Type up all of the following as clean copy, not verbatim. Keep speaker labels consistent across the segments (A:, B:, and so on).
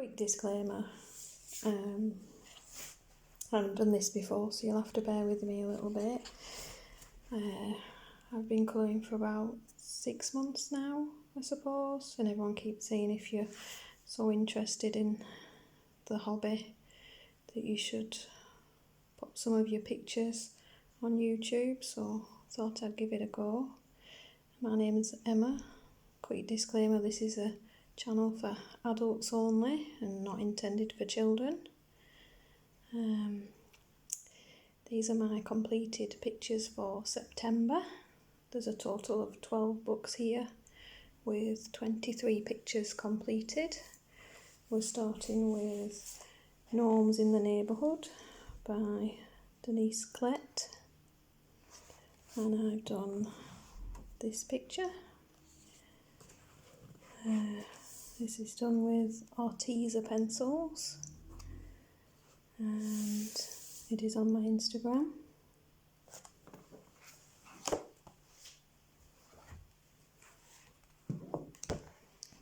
A: Quick disclaimer, I haven't done this before, so you'll have to bear with me a little bit. I've been colouring for about 6 months now, I suppose, and everyone keeps saying if you're so interested in the hobby that you should put some of your pictures on YouTube, so I thought I'd give it a go. My name is Emma. Quick disclaimer, this is a channel for adults only and not intended for children. These are my completed pictures for September. There's a total of 12 books here with 23 pictures completed. We're starting with Gnomes in the Neighbourhood by Denise Klett, and I've done this picture. This is done with Arteza pencils and it is on my Instagram.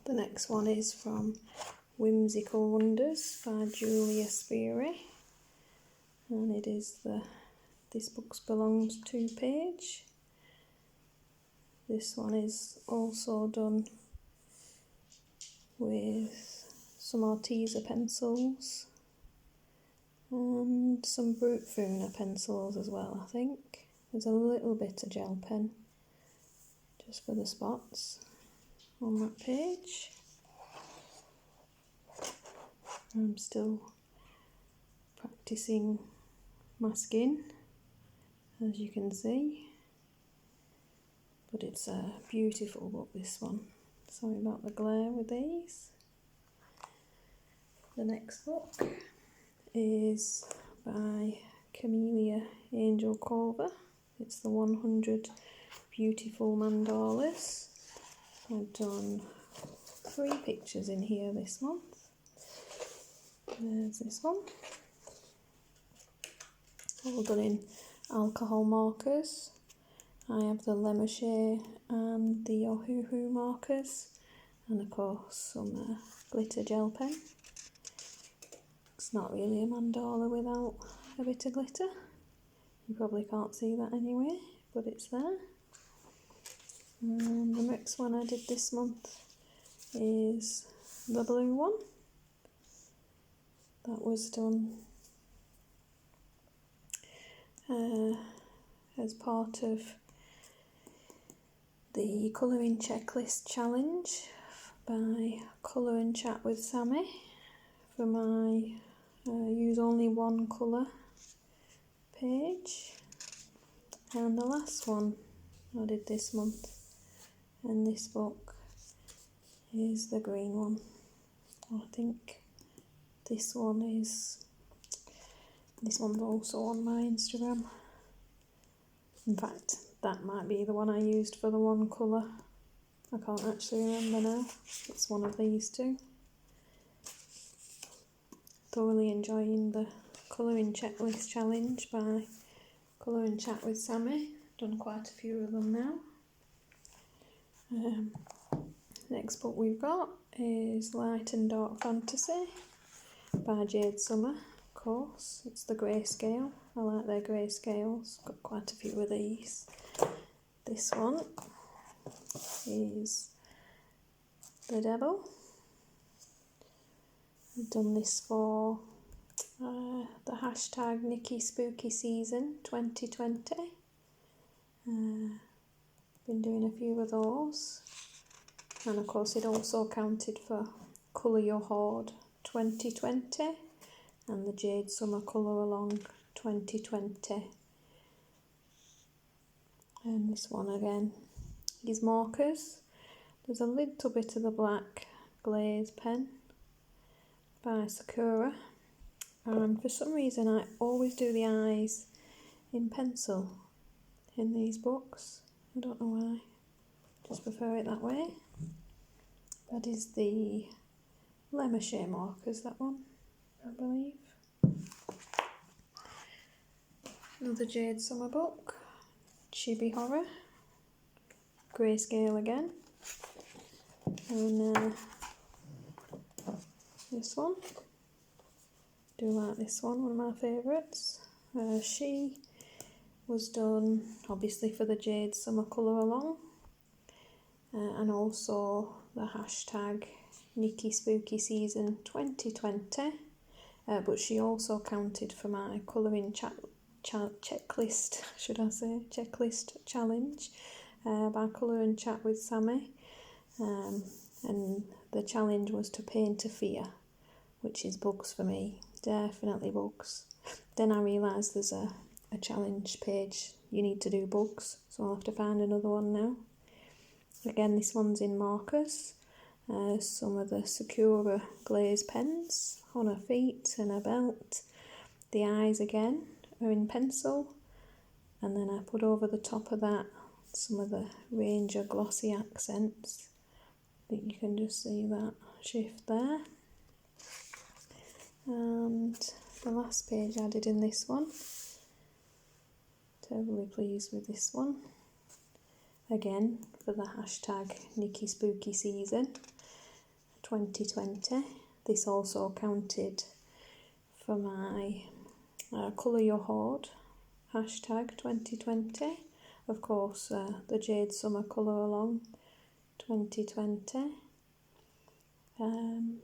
A: The next one is from Whimsical Wonders by Julia Speary, and it is the This Book Belongs To page. This one is also done with some Arteza pencils and some Brute Funa pencils as well, I think. There's a little bit of gel pen just for the spots on that page. I'm still practicing my skin, as you can see, but it's a beautiful book, this one. Sorry about the glare with these. The next book is by Camellia Angel Culver. It's the 100 Beautiful Mandalas. I've done 3 pictures in here this month. There's this one. All done in alcohol markers. I have the Lemmershare and the Ohuhu markers, and of course some glitter gel pen. It's not really a mandala without a bit of glitter. You probably can't see that anyway, but it's there. And the next one I did this month is the blue one. That was done as part of the colouring checklist challenge by Colour and Chat with Sammy for my use only one colour page. And the last one I did this month in this book is the green one. I think this one's also on my Instagram. In fact, that might be the one I used for the one colour. I can't actually remember now. It's one of these two. Thoroughly enjoying the colouring checklist challenge by Colour and Chat with Sammy. Done quite a few of them now. Next book we've got is Light and Dark Fantasy by Jade Summer. Of course, it's the Greyscale. I like their Greyscales. Got quite a few of these. This one is The Devil. I've done this for the hashtag Nikki Spooky Season 2020. Been doing a few of those. And of course it also counted for Colour Your Hoard 2020 and the Jade Summer Coloralong 2020. And this one again is markers. There's a little bit of the black glaze pen by Sakura, and for some reason I always do the eyes in pencil in these books. I don't know why, just prefer it that way. That is the Lemmershare markers, that one, I believe. Another Jade Summer book, Chibi Horror, Greyscale again, and this one. Do like this one of my favourites. She was done obviously for the Jade Summer Colour Along, and also the hashtag Nikki Spooky Season 2020, but she also counted for my colouring checklist, should I say, checklist challenge by Colour and Chat with Sammy, and the challenge was to paint a fear, which is bugs for me, definitely bugs. Then I realised there's a challenge page you need to do bugs, so I'll have to find another one now. Again, this one's in markers, some of the Sakura glaze pens on her feet and her belt. The eyes again are in pencil, and then I put over the top of that some of the Ranger glossy accents. I think you can just see that shift there. And the last page I did in this one, totally pleased with this one. Again, for the hashtag Nikki Spooky Season 2020. This also counted for my Colour Your Hoard hashtag 2020. Of course, the Jade Summer Colour Along 2020. And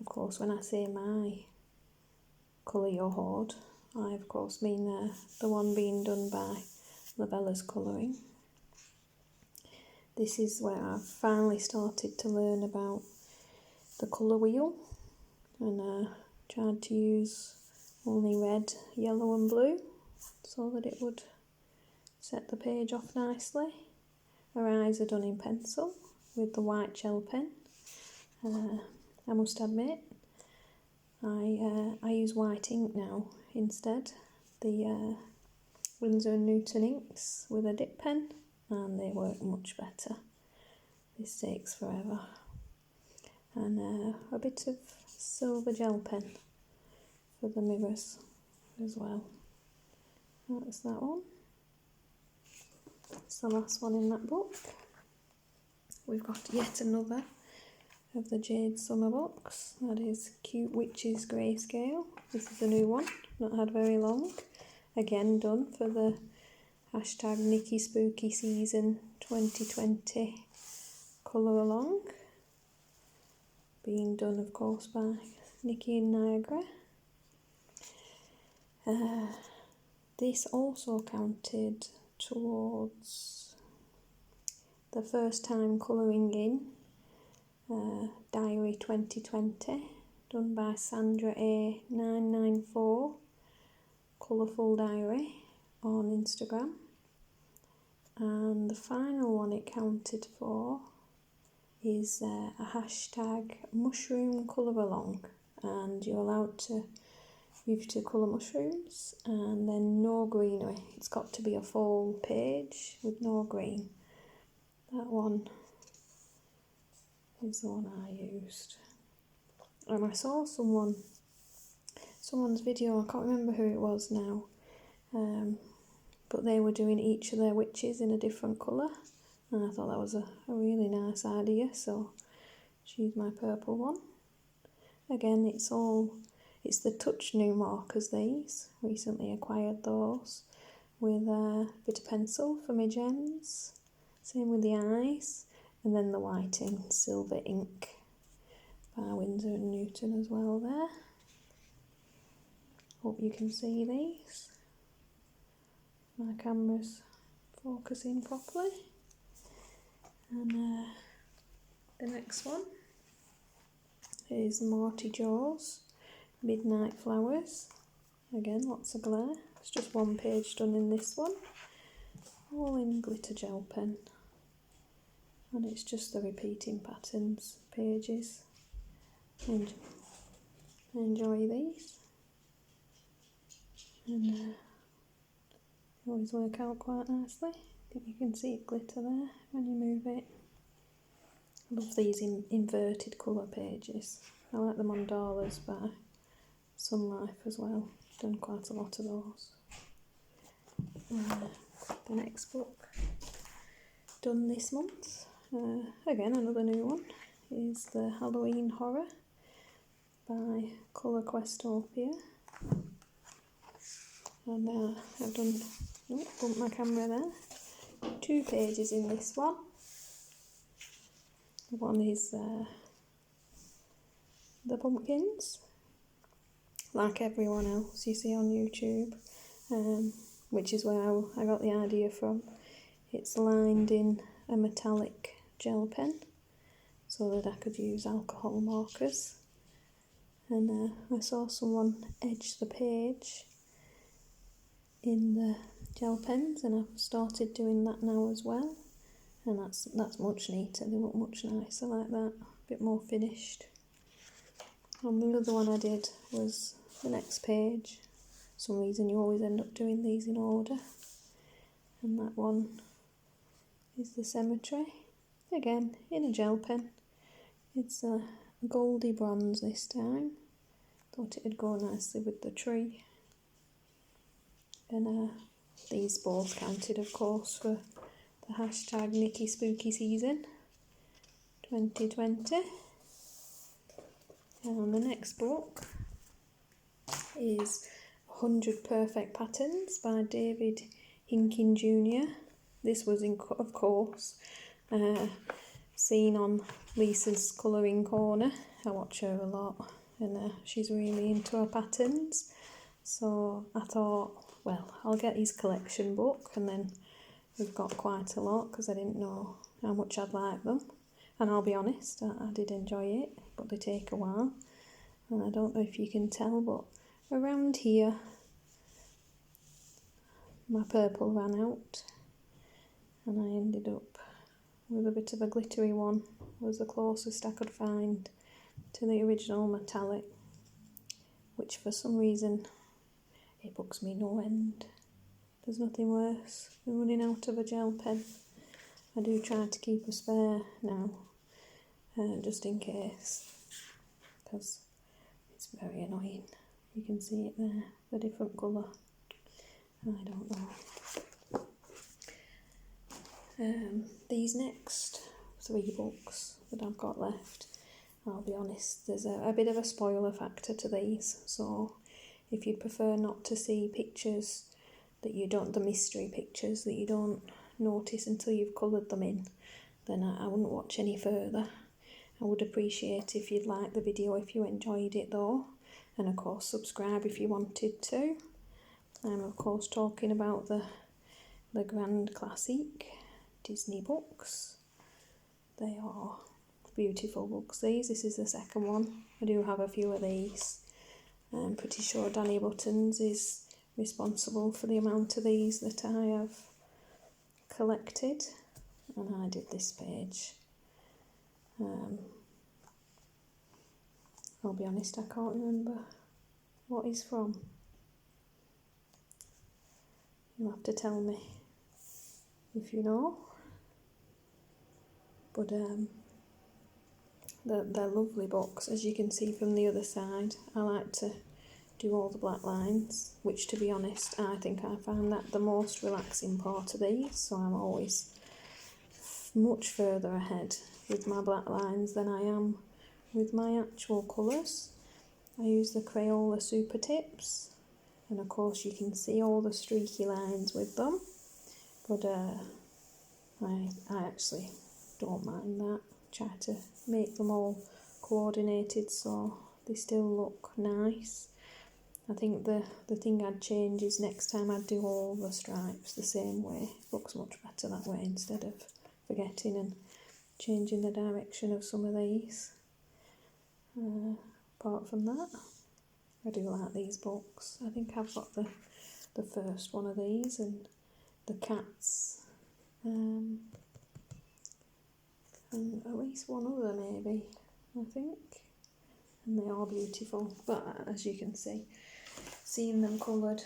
A: of course, when I say my Colour Your Hoard, I of course mean the one being done by Lovella's colouring. This is where I've finally started to learn about the colour wheel, and tried to use only red, yellow and blue so that it would set the page off nicely. Her eyes are done in pencil with the white gel pen. I must admit, I use white ink now instead. The Winsor & Newton inks with a dip pen, and they work much better. This takes forever. And a bit of silver gel pen for the mirrors as well. That's that one. That's the last one in that book. We've got yet another of the Jade Summer books. That is Cute Witches Greyscale. This is a new one, not had very long. Again done for the hashtag Nikki Spooky Season 2020 Colour Along. Being done of course by Nikki in Niagara. This also counted towards the first time colouring in Diary 2020, done by Sandra A994, Colourful Diary on Instagram. And the final one it counted for is a hashtag Mushroom Colour Along, and you're allowed to use to colour mushrooms, and then no greenery. It's got to be a full page with no green. That one is the one I used. And I saw someone's video, I can't remember who it was now, but they were doing each of their witches in a different colour, and I thought that was a really nice idea, so choose my purple one. Again, it's the Touch New markers, these. Recently acquired those with a bit of pencil for my gems. Same with the eyes. And then the white in silver ink by Winsor & Newton as well there. Hope you can see these. My camera's focusing properly. And the next one is Marty Jaws Midnight Flowers. Again, lots of glare. It's just one page done in this one. All in glitter gel pen. And it's just the repeating patterns pages. Enjoy these. And always work out quite nicely. I think you can see it glitter there when you move it. I love these inverted colour pages. I like the Mandalas by Sun Life as well. Done quite a lot of those. The next book done this month, Again, another new one is the Halloween Horror by Coloralongs. And I've done, bumped my camera there, 2 pages in this one. One is the pumpkins, like everyone else you see on YouTube, which is where I got the idea from. It's lined in a metallic gel pen so that I could use alcohol markers, and I saw someone edge the page in the gel pens, and I've started doing that now as well, and that's much neater. They look much nicer like that, a bit more finished. And the other one I did was the next page. For some reason you always end up doing these in order, and that one is the cemetery, again in a gel pen. It's a goldy bronze this time. Thought it'd go nicely with the tree. And these both counted, of course, for the hashtag Nikki Spooky Season 2020. And the next book is 100 Perfect Patterns by David Hinkin Jr. This was, of course, seen on Lisa's Colouring Corner. I watch her a lot, and she's really into her patterns. So I thought, well, I'll get his collection book, and then we've got quite a lot because I didn't know how much I'd like them. And I'll be honest, I did enjoy it, but they take a while. And I don't know if you can tell, but around here, my purple ran out, and I ended up with a bit of a glittery one. Was the closest I could find to the original metallic, which for some reason it bugs me no end. There's nothing worse than running out of a gel pen. I do try to keep a spare now, just in case, because it's very annoying. You can see it there, the different colour. I don't know. These next 3 books that I've got left, I'll be honest, there's a bit of a spoiler factor to these, so if you prefer not to see pictures that you don't, the mystery pictures that you don't notice until you've coloured them in, then I wouldn't watch any further. I would appreciate if you'd like the video if you enjoyed it though, and of course subscribe if you wanted to. I'm of course talking about the Grand Classic Disney books. They are beautiful books. This is the second one. I do have a few of these. I'm pretty sure Danny Buttons is responsible for the amount of these that I have collected, and I did this page. I'll be honest, I can't remember what he's from. You'll have to tell me if you know. But they're lovely books, as you can see from the other side. I like to do all the black lines, which to be honest, I think I find that the most relaxing part of these, so I'm always much further ahead with my black lines than I am with my actual colours. I use the Crayola Super Tips, and of course you can see all the streaky lines with them, but I actually don't mind that. Try to make them all coordinated so they still look nice. I think the thing I'd change is next time I'd do all the stripes the same way. It looks much better that way instead of forgetting and changing the direction of some of these. Apart from that, I do like these books. I think I've got the first one of these and the cats, and at least one other maybe, I think. And they are beautiful, but as you can see, seeing them coloured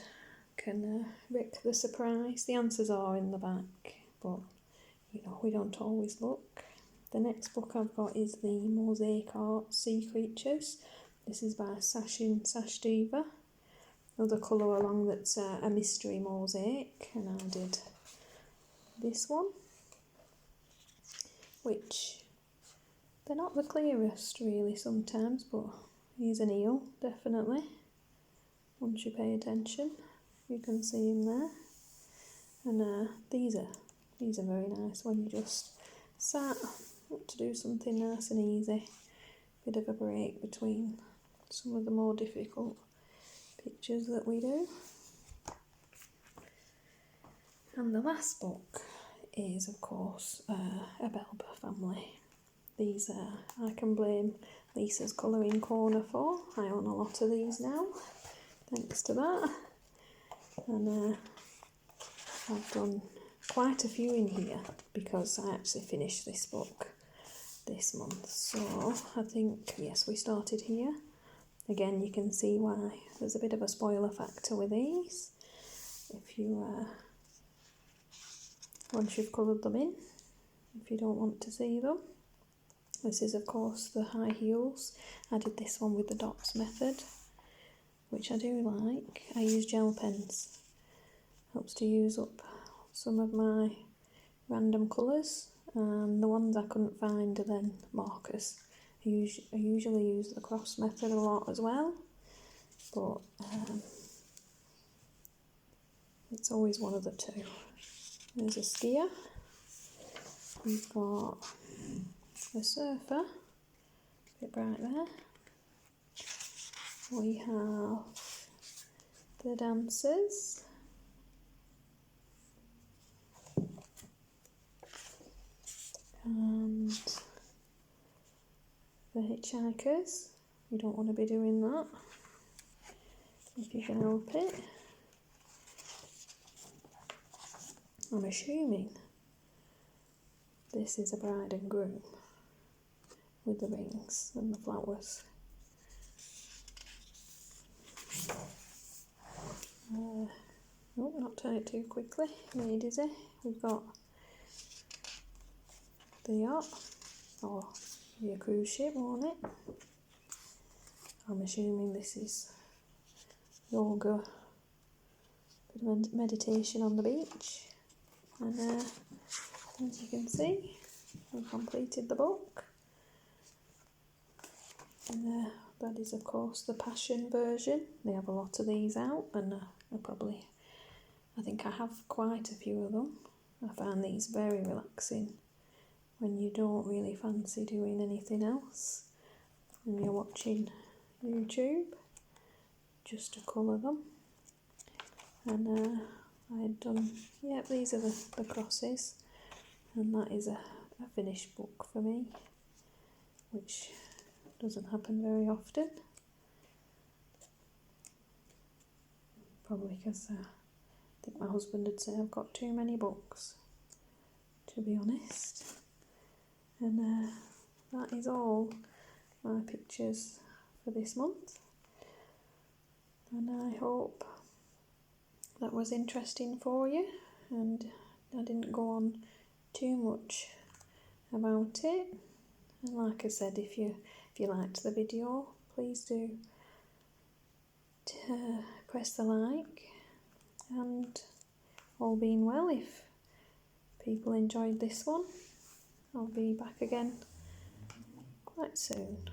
A: can wreck the surprise. The answers are in the back, but you know, we don't always look. The next book I've got is the Mosaic Art Sea Creatures. This is by Sashin Sashdiva. Another colour along that's a mystery mosaic, and I did this one, which they're not the clearest really sometimes, but he's an eel, definitely. Once you pay attention, you can see him there. And these are very nice when you just sat want to do something nice and easy. Bit of a break between some of the more difficult pictures that we do. And the last book is, of course, a Bellapa Family. These I can blame Lisa's colouring corner for. I own a lot of these now, thanks to that. And I've done quite a few in here because I actually finished this book this month. So I think, yes, we started here. Again, you can see why there's a bit of a spoiler factor with these. If you, once you've coloured them in, if you don't want to see them. This is, of course, the high heels. I did this one with the dots method, which I do like. I use gel pens. Helps to use up some of my random colours. And the ones I couldn't find are then markers. I usually use the cross method a lot as well, but it's always one of the two. There's a skier. We've got a surfer, a bit bright there. We have the dancers. And the hitchhikers. You don't want to be doing that if you can help it. I'm assuming this is a bride and groom with the rings and the flowers. Oh, not turn it too quickly, made dizzy. We've got the yacht, or the cruise ship, won't it? I'm assuming this is yoga, bit of meditation on the beach. And as you can see, we've completed the book. And that is, of course, the Passion version. They have a lot of these out, and I think I have quite a few of them. I find these very relaxing when you don't really fancy doing anything else and you're watching YouTube, just to colour them. And I had done, these are the crosses, and that is a finished book for me, which doesn't happen very often. Probably because I think my husband would say I've got too many books, to be honest. And that is all my pictures for this month. And I hope that was interesting for you, and I didn't go on too much about it. And like I said, if you liked the video, please do press the like, and all being well, if people enjoyed this one, I'll be back again quite soon.